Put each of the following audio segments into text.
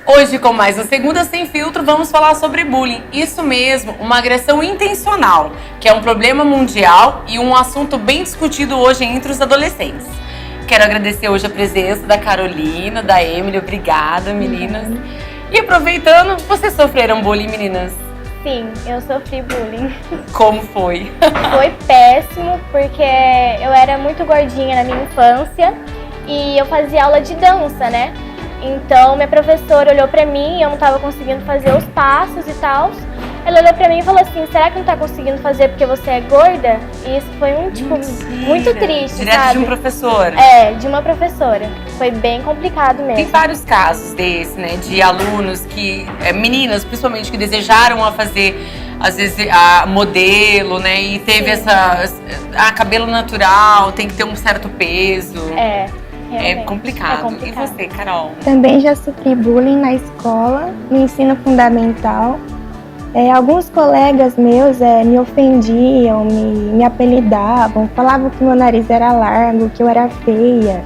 Hoje, com mais um Segunda Sem Filtro, vamos falar sobre bullying. Isso mesmo, uma agressão intencional, que é um problema mundial e um assunto bem discutido hoje entre os adolescentes. Quero agradecer hoje a presença da Carolina, da Emily. Obrigada, meninas. E aproveitando, vocês sofreram bullying, meninas? Sim, eu sofri bullying. Como foi? Foi péssimo, porque eu era muito gordinha na minha infância e eu fazia aula de dança, né? Então, minha professora olhou pra mim, eu não tava conseguindo fazer os passos e tal. Ela olhou pra mim e falou assim, será que não tá conseguindo fazer porque você é gorda? E isso foi muito triste, Direto sabe? de um professor. É, de uma professora. Foi bem complicado mesmo. Tem vários casos desse, né? De alunos que, meninas principalmente, que desejaram a fazer, às vezes, a modelo, né? E teve cabelo natural, tem que ter um certo peso. Realmente, É complicado. é complicado. E você, Carol? Também já sofri bullying na escola, no ensino fundamental. Alguns colegas meus me ofendiam, me apelidavam, falavam que meu nariz era largo, que eu era feia.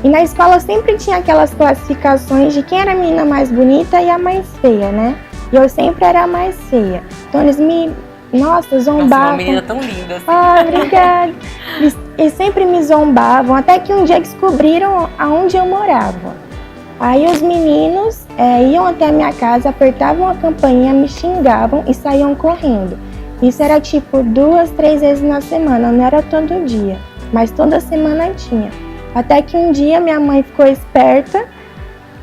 E na escola sempre tinha aquelas classificações de quem era a menina mais bonita e a mais feia, né? E eu sempre era a mais feia. Então eles zombavam. Nossa, uma menina tão linda. Assim. Ah, obrigada. Eles sempre me zombavam, até que um dia descobriram aonde eu morava. Aí os meninos iam até a minha casa, apertavam a campainha, me xingavam e saíam correndo. Isso era tipo 2, 3 vezes na semana, não era todo dia, mas toda semana tinha. Até que um dia minha mãe ficou esperta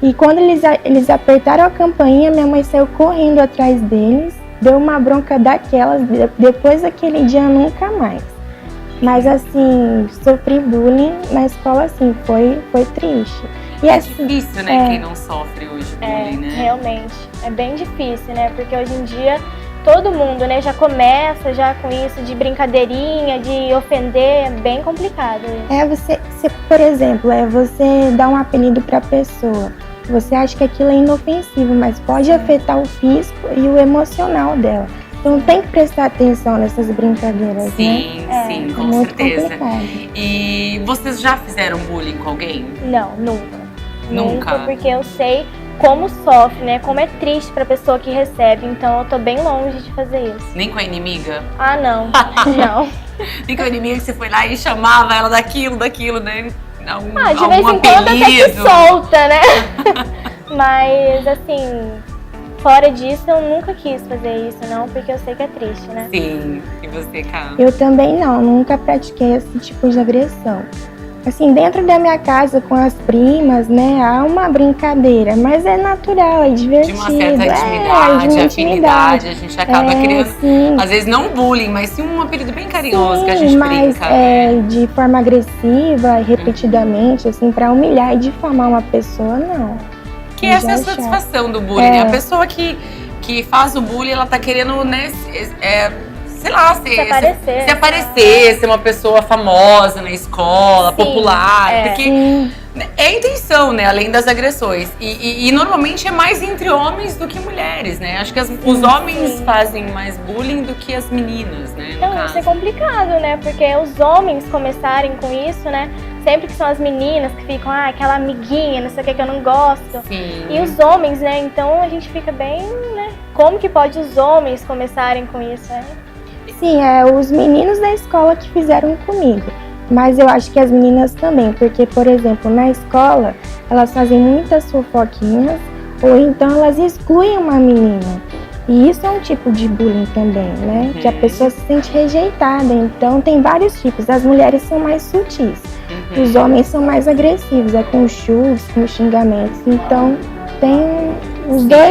e quando eles apertaram a campainha, minha mãe saiu correndo atrás deles, deu uma bronca daquelas, depois daquele dia nunca mais. Mas assim, sofri bullying na escola, assim, foi triste. E é assim, difícil, né, quem não sofre hoje bullying, né? Realmente, é bem difícil, né, porque hoje em dia todo mundo, né, já começa com isso de brincadeirinha, de ofender, é bem complicado isso. Por exemplo, você dá um apelido pra pessoa, você acha que aquilo é inofensivo, mas pode afetar o físico e o emocional dela. Então tem que prestar atenção nessas brincadeiras, sim, né? Sim, com muito certeza. Complicado. E vocês já fizeram bullying com alguém? Não, nunca. Nunca? Porque eu sei como sofre, né? Como é triste pra pessoa que recebe. Então eu tô bem longe de fazer isso. Nem com a inimiga? Ah, não. Não. Nem com a inimiga que você foi lá e chamava ela daquilo, né? De vez em quando até que solta, né? Mas, assim, fora disso, eu nunca quis fazer isso, não. Porque eu sei que é triste, né? Sim. E você, Carol? Eu também não. Nunca pratiquei esse tipo de agressão. Assim, dentro da minha casa, com as primas, né, há uma brincadeira, mas é natural, é divertido. De uma certa intimidade, afinidade, a gente acaba criando, sim. Às vezes não bullying, mas sim um apelido bem carinhoso que a gente brinca. De forma agressiva e repetidamente, assim, pra humilhar e difamar uma pessoa, não. Que essa é a satisfação do bullying, né? A pessoa que faz o bullying, ela tá querendo, né, sei lá, se aparecer, ser uma pessoa famosa na escola, popular, porque é a intenção, né, além das agressões. E normalmente é mais entre homens do que mulheres, né? Acho que os homens fazem mais bullying do que as meninas, né? Então, isso é complicado, né? Porque os homens começarem com isso, né? Sempre que são as meninas que ficam, aquela amiguinha, não sei o que eu não gosto. Sim. E os homens, né? Então a gente fica bem, né? Como que pode os homens começarem com isso, né? Sim, os meninos da escola que fizeram comigo, mas eu acho que as meninas também, porque, por exemplo, na escola, elas fazem muitas fofoquinhas, ou então elas excluem uma menina, e isso é um tipo de bullying também, né, que a pessoa se sente rejeitada, então tem vários tipos, as mulheres são mais sutis, os homens são mais agressivos, com chutes, com xingamentos, então tem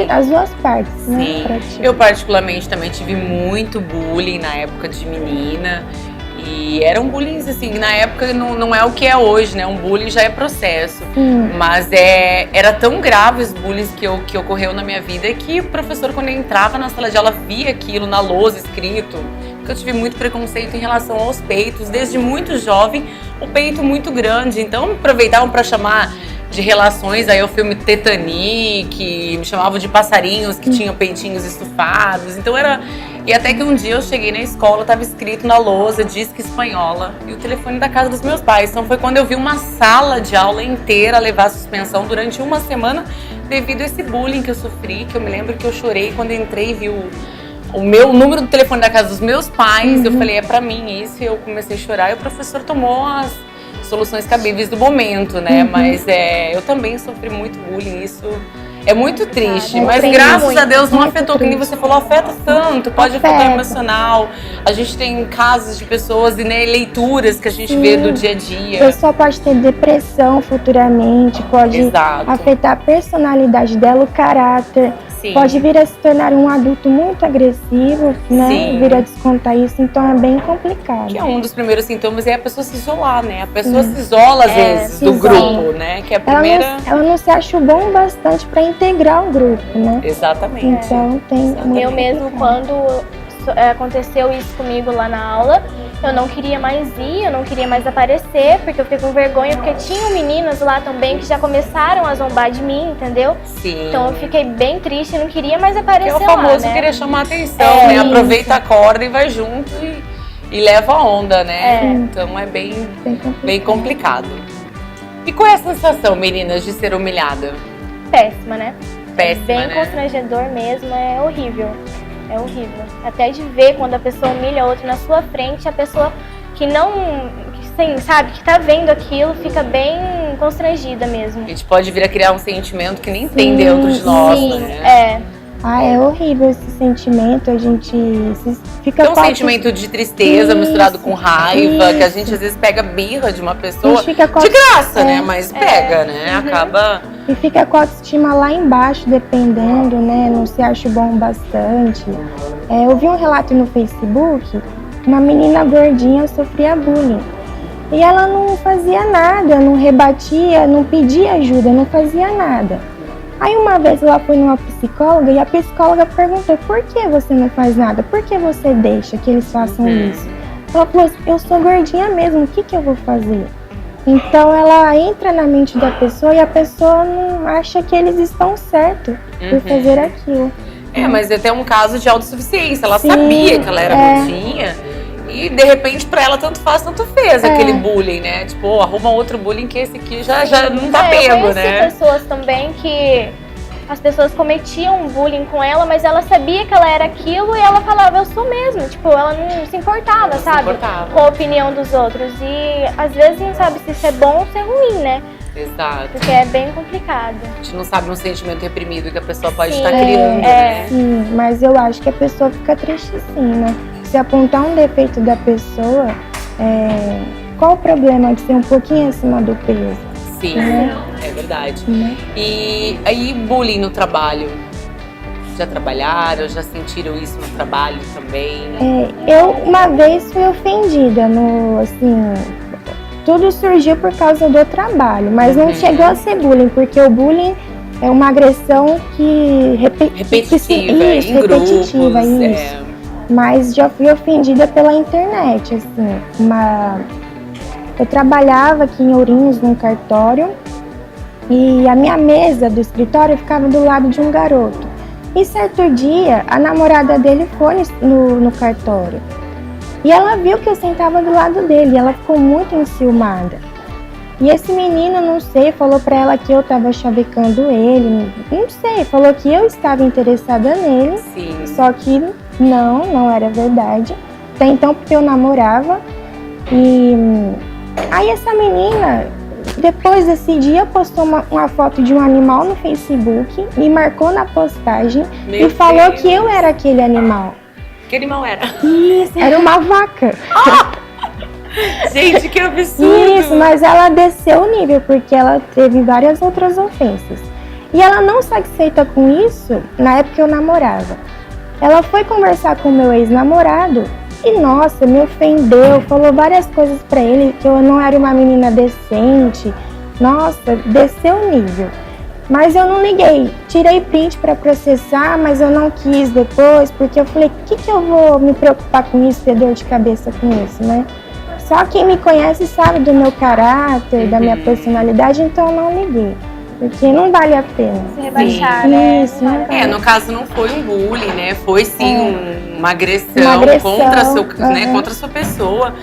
as duas partes, né? Eu particularmente também tive muito bullying na época de menina. E eram bullying, assim, na época não é o que é hoje, né? Um bullying já é processo. Mas era tão grave os bullying que ocorreu na minha vida que o professor, quando eu entrava na sala de aula, via aquilo na lousa escrito. Porque eu tive muito preconceito em relação aos peitos. Desde muito jovem, o peito muito grande. Então, me aproveitavam para chamar de relações aí o filme Titanic, me chamavam de passarinhos que tinham peitinhos estufados. Então E até que um dia eu cheguei na escola, tava escrito na lousa, Disque Espanhola, e o telefone da casa dos meus pais. Então foi quando eu vi uma sala de aula inteira levar suspensão durante uma semana devido a esse bullying que eu sofri, que eu me lembro que eu chorei quando entrei e vi o meu número do telefone da casa dos meus pais. Eu falei, é pra mim isso, e eu comecei a chorar, e o professor tomou as soluções cabíveis do momento, né? Mas eu também sofri muito bullying, isso é muito triste, mas graças a Deus não afetou, que nem você falou, afeta tanto, pode afetar emocional. A gente tem casos de pessoas e leituras que a gente vê do dia a dia. A pessoa pode ter depressão futuramente, pode afetar a personalidade dela, o caráter. Pode vir a se tornar um adulto muito agressivo, né? Vir a descontar isso, então é bem complicado. Que é um dos primeiros sintomas, é a pessoa se isolar, né? A pessoa se isola às vezes do grupo, né? Que é a primeira... Ela não se acha bom bastante para integrar o grupo, né? Exatamente. Então tem... Eu mesmo, quando aconteceu isso comigo lá na aula, eu não queria mais ir, eu não queria mais aparecer, porque eu fiquei com vergonha, porque tinham meninas lá também que já começaram a zombar de mim, entendeu? Sim. Então eu fiquei bem triste, não queria mais aparecer lá, é o famoso né? querer chamar atenção, né? Aproveita a corda e vai junto e leva a onda, né? Então é bem complicado. E qual é a sensação, meninas, de ser humilhada? Péssima, né? Péssima, bem constrangedor mesmo, é horrível. É horrível. Até de ver quando a pessoa humilha outra na sua frente, a pessoa que não, sabe, que tá vendo aquilo, fica bem constrangida mesmo. A gente pode vir a criar um sentimento que nem tem dentro de nós, né? É horrível esse sentimento, a gente fica... Tem um sentimento de tristeza misturado com raiva, que a gente às vezes pega birra de uma pessoa de graça, né? Mas pega, né? Acaba... E fica com a autoestima lá embaixo, dependendo, né? Não se acha bom bastante. Eu vi um relato no Facebook, uma menina gordinha sofria bullying. E ela não fazia nada, não rebatia, não pedia ajuda, não fazia nada. Aí uma vez ela foi numa psicóloga e a psicóloga perguntou: por que você não faz nada? Por que você deixa que eles façam isso? Ela falou: eu sou gordinha mesmo, o que eu vou fazer? Então ela entra na mente da pessoa e a pessoa não acha que eles estão certos por fazer aquilo. Mas é até um caso de autossuficiência. Ela sabia que ela era gordinha e de repente pra ela tanto faz, tanto fez aquele bullying, né? Tipo, arruma outro bullying que esse aqui já não tá pego, né? Eu conheci pessoas também que as pessoas cometiam bullying com ela, mas ela sabia que ela era aquilo e ela falava, eu sou mesmo. Tipo, ela não se importava, sabe? Com a opinião dos outros. E às vezes não sabe se isso é bom ou se é ruim, né? Exato. Porque é bem complicado. A gente não sabe um sentimento reprimido que a pessoa pode estar criando, né? Sim, mas eu acho que a pessoa fica triste sim, né? Se apontar um defeito da pessoa, qual o problema de ser um pouquinho acima do peso? Sim, é verdade. E aí, bullying no trabalho? Já trabalharam, já sentiram isso no trabalho também? Eu uma vez fui ofendida, tudo surgiu por causa do trabalho, mas não chegou a ser bullying, porque o bullying é uma agressão que repetitiva, em grupos. Mas já fui ofendida pela internet, assim. Eu trabalhava aqui em Ourinhos, num cartório, e a minha mesa do escritório ficava do lado de um garoto. E certo dia, a namorada dele foi no cartório. E ela viu que eu sentava do lado dele, e ela ficou muito enciumada. E esse menino, não sei, falou pra ela que eu tava chavecando ele, não sei, falou que eu estava interessada nele. Sim. Só que não era verdade. Até então, porque eu namorava. E aí essa menina, depois desse dia, postou uma foto de um animal no Facebook, me marcou na postagem e falou que eu era aquele animal. Que animal era? Isso, era uma vaca. Gente, que absurdo! Isso, mas ela desceu o nível, porque ela teve várias outras ofensas. E ela não satisfeita com isso, na época eu namorava. Ela foi conversar com o meu ex-namorado e, nossa, me ofendeu, falou várias coisas pra ele, que eu não era uma menina decente. Nossa, desceu o nível. Mas eu não liguei, tirei print pra processar, mas eu não quis depois, porque eu falei, o que eu vou me preocupar com isso, ter dor de cabeça com isso, né? Só quem me conhece sabe do meu caráter, da minha personalidade, então eu não liguei. Porque não vale a pena. Se rebaixar, né? Isso, no caso não foi um bullying, né? Foi sim uma agressão contra a sua pessoa.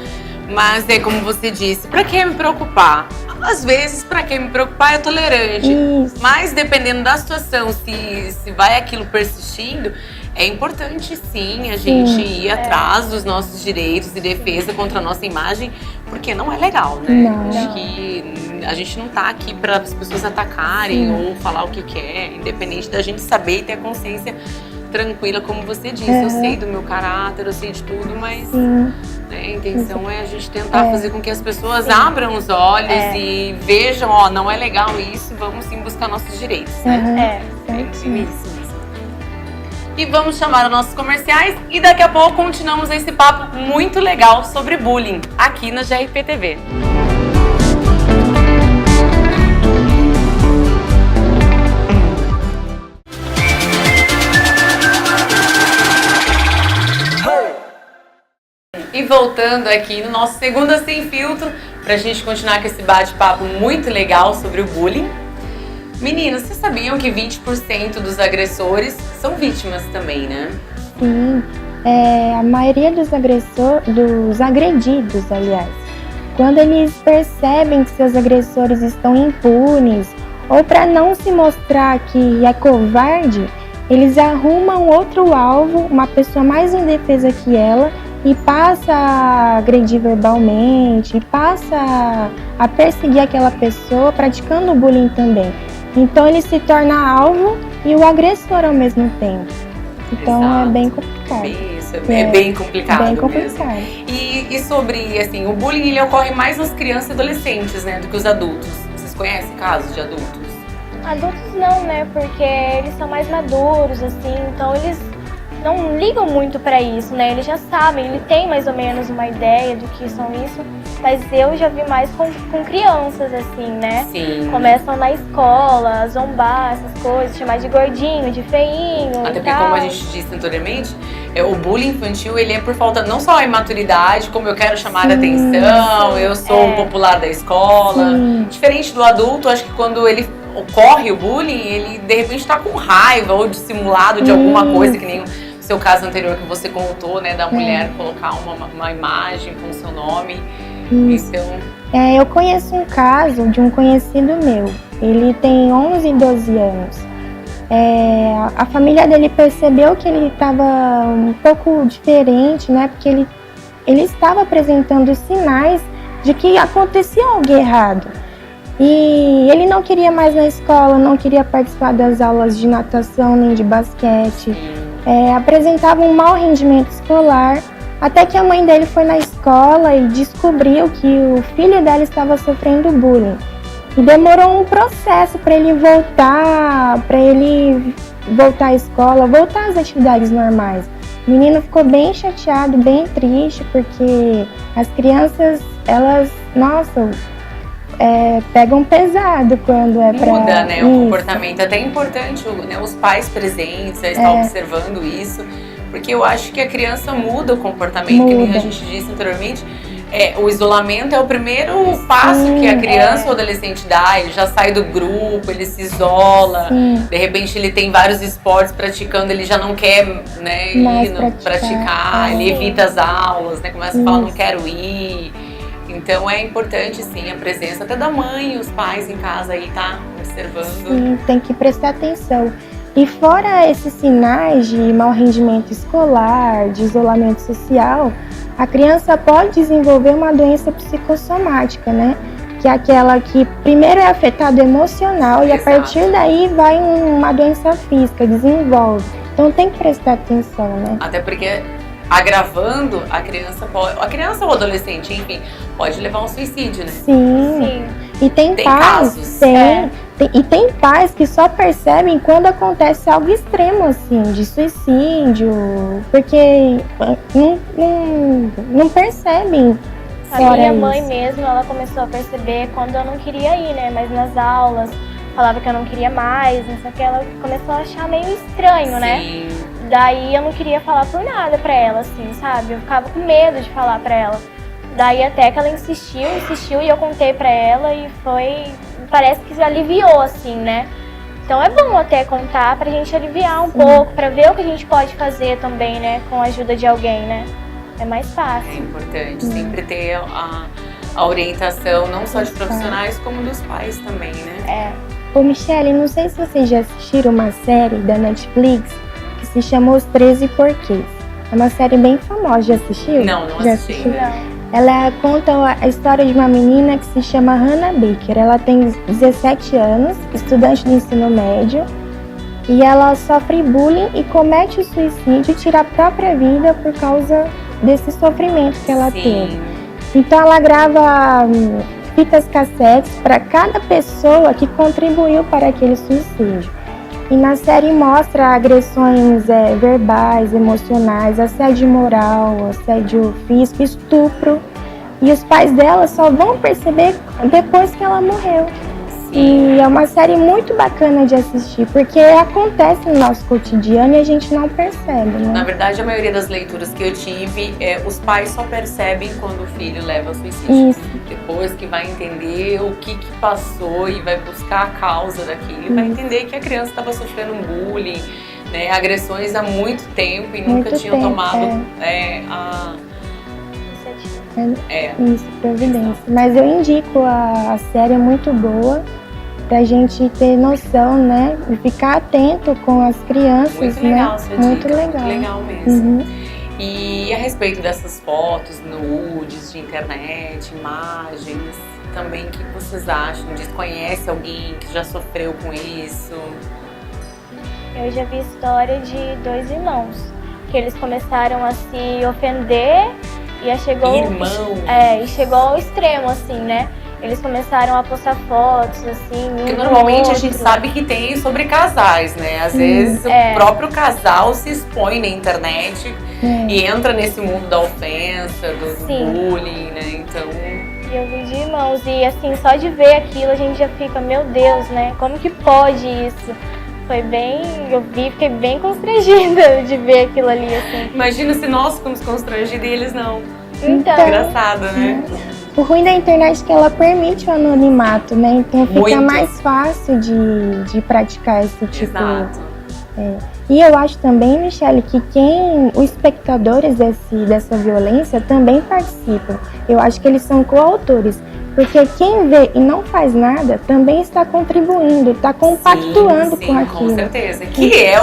Mas como você disse, pra que me preocupar? às vezes, pra quem me preocupar, é tolerante. Isso. Mas dependendo da situação, se vai aquilo persistindo, é importante sim a gente ir atrás dos nossos direitos e defesa contra a nossa imagem, porque não é legal, né? Não. Acho que a gente não tá aqui para as pessoas atacarem ou falar o que quer, independente da gente saber e ter a consciência tranquila, como você disse. Eu sei do meu caráter, eu sei de tudo, mas né, a intenção é a gente tentar fazer com que as pessoas abram os olhos e vejam, ó, não é legal isso, vamos sim buscar nossos direitos, né? Isso. E vamos chamar os nossos comerciais e daqui a pouco continuamos esse papo muito legal sobre bullying aqui na GRPTV. E voltando aqui no nosso Segunda Sem Filtro, pra gente continuar com esse bate-papo muito legal sobre o bullying. Meninas, vocês sabiam que 20% dos agressores são vítimas também, né? Sim, a maioria dos agredidos, aliás, quando eles percebem que seus agressores estão impunes ou para não se mostrar que é covarde, eles arrumam outro alvo, uma pessoa mais indefesa que ela, e passa a agredir verbalmente, e passa a perseguir aquela pessoa praticando o bullying também. Então ele se torna alvo e o agressor ao mesmo tempo. Então é bem complicado. Isso, é bem complicado. Bem complicado. Mesmo. E sobre, assim, o bullying ele ocorre mais nas crianças e adolescentes, né, do que os adultos. Vocês conhecem casos de adultos? Adultos não, né? Porque eles são mais maduros, assim, então eles não ligam muito pra isso, né? Eles já sabem, ele tem mais ou menos uma ideia do que são isso, mas eu já vi mais com crianças, assim, né? Sim. Começam na escola a zombar essas coisas, chamar de gordinho, de feinho. Até porque, como a gente disse anteriormente, o bullying infantil ele é por falta não só a imaturidade, como eu quero chamar a atenção, eu sou o popular da escola. Diferente do adulto, acho que quando ele ocorre o bullying, ele de repente tá com raiva ou dissimulado de alguma coisa, que nem o seu caso anterior que você contou, né, da mulher colocar uma imagem com o seu nome. Então... eu conheço um caso de um conhecido meu. Ele tem 11 e 12 anos. A família dele percebeu que ele estava um pouco diferente, né? Porque ele estava apresentando sinais de que acontecia algo errado. E ele não queria mais na escola, não queria participar das aulas de natação nem de basquete. Apresentava um mau rendimento escolar. Até que a mãe dele foi na escola e descobriu que o filho dela estava sofrendo bullying. E demorou um processo para ele voltar à escola, voltar às atividades normais. O menino ficou bem chateado, bem triste, porque as crianças, elas, pegam pesado quando é pra... Muda, né, o comportamento. Até é importante, né, os pais presentes, estar observando isso. Porque eu acho que a criança muda o comportamento, que nem a gente disse anteriormente. O isolamento é o primeiro passo que a criança ou adolescente dá. Ele já sai do grupo, ele se isola. De repente ele tem vários esportes praticando, ele já não quer, né, praticar. Ele evita as aulas, né, começa a falar, não quero ir. Então é importante sim a presença até da mãe e os pais em casa aí, tá observando. Sim, tem que prestar atenção. E fora esses sinais de mau rendimento escolar, de isolamento social, a criança pode desenvolver uma doença psicossomática, né? Que é aquela que primeiro é afetado emocional e a partir daí vai uma doença física, desenvolve. Então tem que prestar atenção, né? Até porque agravando, a criança ou adolescente, enfim, pode levar a um suicídio, né? Sim. E tem pais, casos. E tem pais que só percebem quando acontece algo extremo, assim, de suicídio, porque não percebem. A minha mãe mesmo, ela começou a perceber quando eu não queria ir, né? Mas nas aulas, falava que eu não queria mais, não sei o que, ela começou a achar meio estranho, né? Daí eu não queria falar por nada pra ela, assim, sabe? Eu ficava com medo de falar pra ela. Daí até que ela insistiu e eu contei pra ela e parece que aliviou, assim, né? Então é bom até contar pra gente aliviar um pouco, pra ver o que a gente pode fazer também, né? Com a ajuda de alguém, né? É mais fácil. É importante sempre ter a orientação não só de profissionais, como dos pais também, né? Ô Michele, não sei se vocês já assistiram uma série da Netflix que se chama Os 13 Porquês. É uma série bem famosa, já assistiu? Não já assisti. Não. Ela conta a história de uma menina que se chama Hannah Baker. Ela tem 17 anos, estudante de ensino médio, e ela sofre bullying e comete o suicídio, tira a própria vida por causa desse sofrimento que ela teve. Então ela grava fitas cassetes para cada pessoa que contribuiu para aquele suicídio. E na série mostra agressões verbais, emocionais, assédio moral, assédio físico, estupro. E os pais dela só vão perceber depois que ela morreu. E é uma série muito bacana de assistir, porque acontece no nosso cotidiano e a gente não percebe, né? Na verdade, a maioria das leituras que eu tive, os pais só percebem quando o filho leva ao suicídio. Isso. Depois que vai entender o que passou e vai buscar a causa daquilo, e vai entender que a criança estava sofrendo um bullying, né, agressões há muito tempo e nunca tinham tomado Isso, providência. Mas eu indico a série, é muito boa pra gente ter noção, né? E ficar atento com as crianças, muito legal, né? Muito legal. Muito legal mesmo. E a respeito dessas fotos, nudes de internet, imagens, também, o que vocês acham? Conhece alguém que já sofreu com isso? Eu já vi história de 2 irmãos, que eles começaram a se ofender e chegou ao extremo, assim, né? Eles começaram a postar fotos, assim, Porque normalmente a gente sabe que tem sobre casais, né? Às vezes o próprio casal se expõe na internet e entra nesse mundo da ofensa, do bullying, né? Então... Eu vi de irmãos e, assim, só de ver aquilo a gente já fica, meu Deus, né? Como que pode isso? Foi bem... Eu fiquei bem constrangida de ver aquilo ali, assim. Imagina se nós ficamos constrangidos e eles não. Então... Engraçado, né? O ruim da internet é que ela permite o anonimato, né? Então fica mais fácil de praticar esse tipo. Exato. E eu acho também, Michele, que os espectadores dessa violência também participam. Eu acho que eles são coautores. Porque quem vê e não faz nada também está contribuindo, está compactuando com aquilo. Com certeza.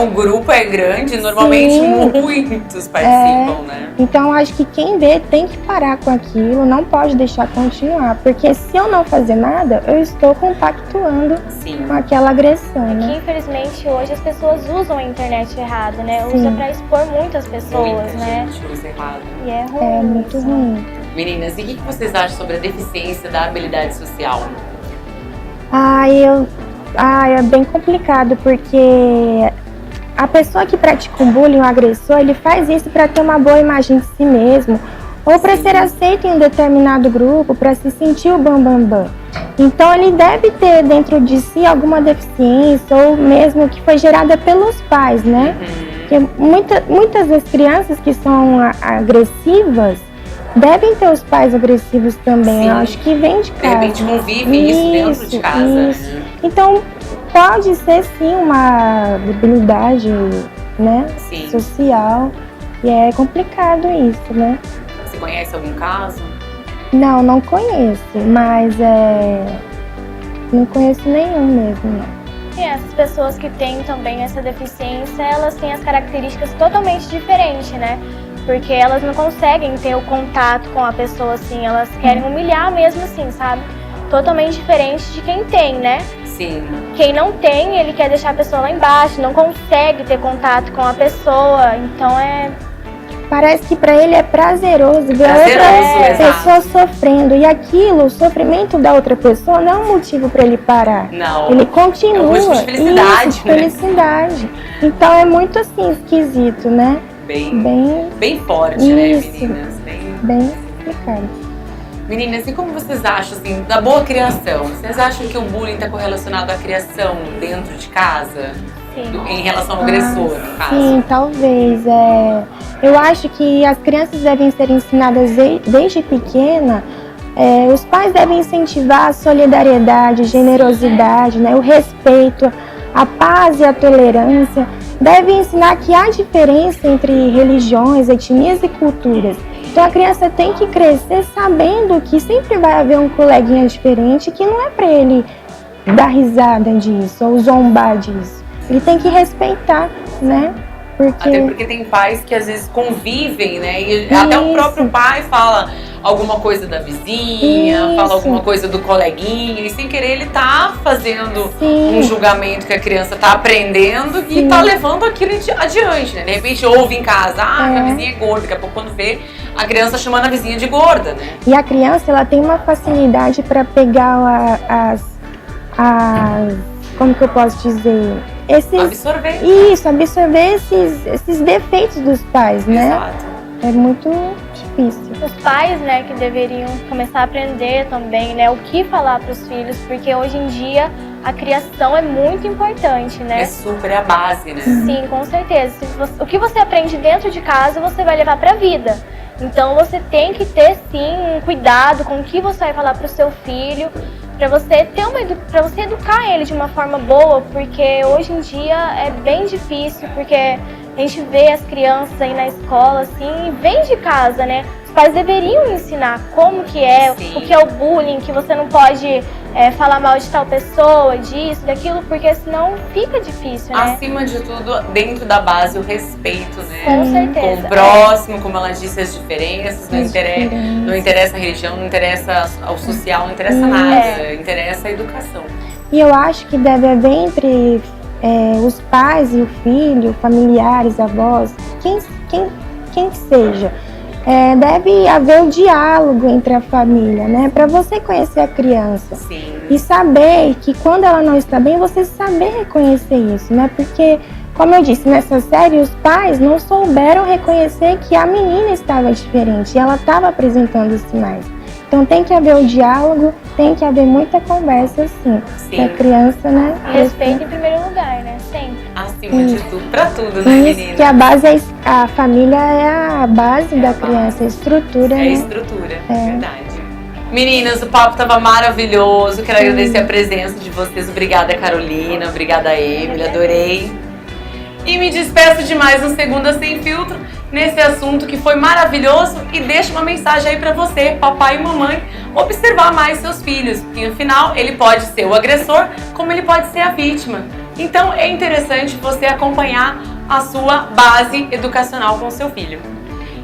O grupo é grande, normalmente muitos participam, né? Então acho que quem vê tem que parar com aquilo, não pode deixar continuar. Porque se eu não fazer nada, eu estou compactuando com aquela agressão, né? Que infelizmente hoje as pessoas usam a internet errado, né? Usa para expor muitas pessoas, né? Muita gente usa errado. E é ruim. É muito ruim. Meninas, e o que vocês acham sobre a deficiência da habilidade social? É bem complicado, porque a pessoa que pratica um bullying, o agressor, ele faz isso para ter uma boa imagem de si mesmo, ou para ser aceito em um determinado grupo, para se sentir o bambambam. Então ele deve ter dentro de si alguma deficiência, ou mesmo que foi gerada pelos pais, né? Porque muitas das crianças que são agressivas, devem ter os pais agressivos também. Eu acho que vem de casa. De repente convive isso dentro de casa. Isso. Então, pode ser sim uma debilidade, né? Social. E é complicado isso, né? Você conhece algum caso? Não conheço, mas não conheço nenhum mesmo, não. E essas pessoas que têm também essa deficiência, elas têm as características totalmente diferentes, né? Porque elas não conseguem ter o contato com a pessoa, assim, elas querem humilhar mesmo assim, sabe? Totalmente diferente de quem tem, né? Sim. Quem não tem, ele quer deixar a pessoa lá embaixo, não consegue ter contato com a pessoa, então Parece que pra ele é prazeroso ver outra pessoa sofrendo. E aquilo, o sofrimento da outra pessoa não é um motivo pra ele parar. Não. Ele continua. É um motivo de felicidade, isso, felicidade. Então é muito assim, esquisito, né? Bem forte, né, meninas? Bem complicado. Meninas, e como vocês acham, assim, da boa criação? Vocês acham que o bullying está correlacionado à criação dentro de casa? Em relação ao agressor, no caso? Sim, talvez. Eu acho que as crianças devem ser ensinadas desde pequena. Os pais devem incentivar a solidariedade, generosidade, né, o respeito, a paz e a tolerância. Devem ensinar que há diferença entre religiões, etnias e culturas Então a criança tem que crescer sabendo que sempre vai haver um coleguinha diferente, que não é para ele dar risada disso ou zombar disso. Ele tem que respeitar, né? Até porque tem pais que às vezes convivem, né? E até o próprio pai fala alguma coisa da vizinha, fala alguma coisa do coleguinha, e sem querer ele tá fazendo um julgamento que a criança tá aprendendo e tá levando aquilo adiante, né? De repente ouve em casa, minha vizinha é gorda, daqui a pouco quando vê a criança chamando a vizinha de gorda, né? E a criança, ela tem uma facilidade para pegar como que eu posso dizer? Absorver. Isso, absorver esses defeitos dos pais, né? Exato. É muito difícil. Os pais, né, que deveriam começar a aprender também, né, o que falar para os filhos, porque hoje em dia a criação é muito importante, né? É a base, né? Sim, com certeza. O que você aprende dentro de casa, você vai levar para a vida. Então você tem que ter, sim, um cuidado com o que você vai falar para o seu filho, para você educar ele de uma forma boa, porque hoje em dia é bem difícil, porque a gente vê as crianças aí na escola, assim, vem de casa, né? Os pais deveriam ensinar como que é, o que é o bullying, que você não pode falar mal de tal pessoa, disso, daquilo, porque senão fica difícil, né? Acima de tudo, dentro da base, o respeito, né? Com certeza. Com o próximo, como ela disse, as diferenças, não interessa a religião, não interessa o social, não interessa nada, interessa a educação. E eu acho que deve haver entre os pais e o filho, familiares, avós, quem seja, deve haver o diálogo entre a família, né? Para você conhecer a criança. Sim. E saber que quando ela não está bem, você saber reconhecer isso, né? Porque, como eu disse, nessa série, os pais não souberam reconhecer que a menina estava diferente e ela estava apresentando os sinais. Então tem que haver o diálogo, tem que haver muita conversa, sim. A criança, né? Respeito em primeiro lugar, né? Sempre. Acima de tudo, pra tudo, né, menina? Que a base, a família é a base da criança, a estrutura, né? É a estrutura, verdade. Meninas, o papo tava maravilhoso, quero agradecer a presença de vocês. Obrigada, Carolina, obrigada, Emily, adorei. E me despeço de mais um Segunda Sem Filtro, nesse assunto que foi maravilhoso, e deixo uma mensagem aí pra você, papai e mamãe, observar mais seus filhos, porque no final ele pode ser o agressor, como ele pode ser a vítima. Então é interessante você acompanhar a sua base educacional com o seu filho.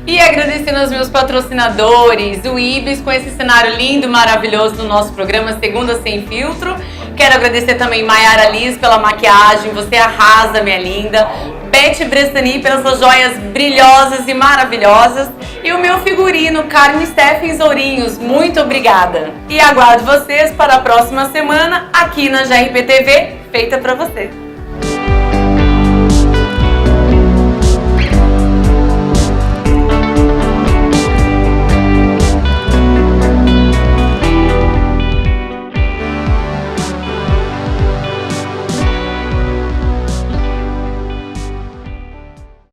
E agradecendo aos meus patrocinadores, o Ibis, com esse cenário lindo, maravilhoso do nosso programa Segunda Sem Filtro. Quero agradecer também Maiara Liz pela maquiagem, você arrasa, minha linda. Beth Bressani pelas suas joias brilhosas e maravilhosas. E o meu figurino, Carmen Steffens Ourinhos, muito obrigada. E aguardo vocês para a próxima semana aqui na JRP TV, feita pra você.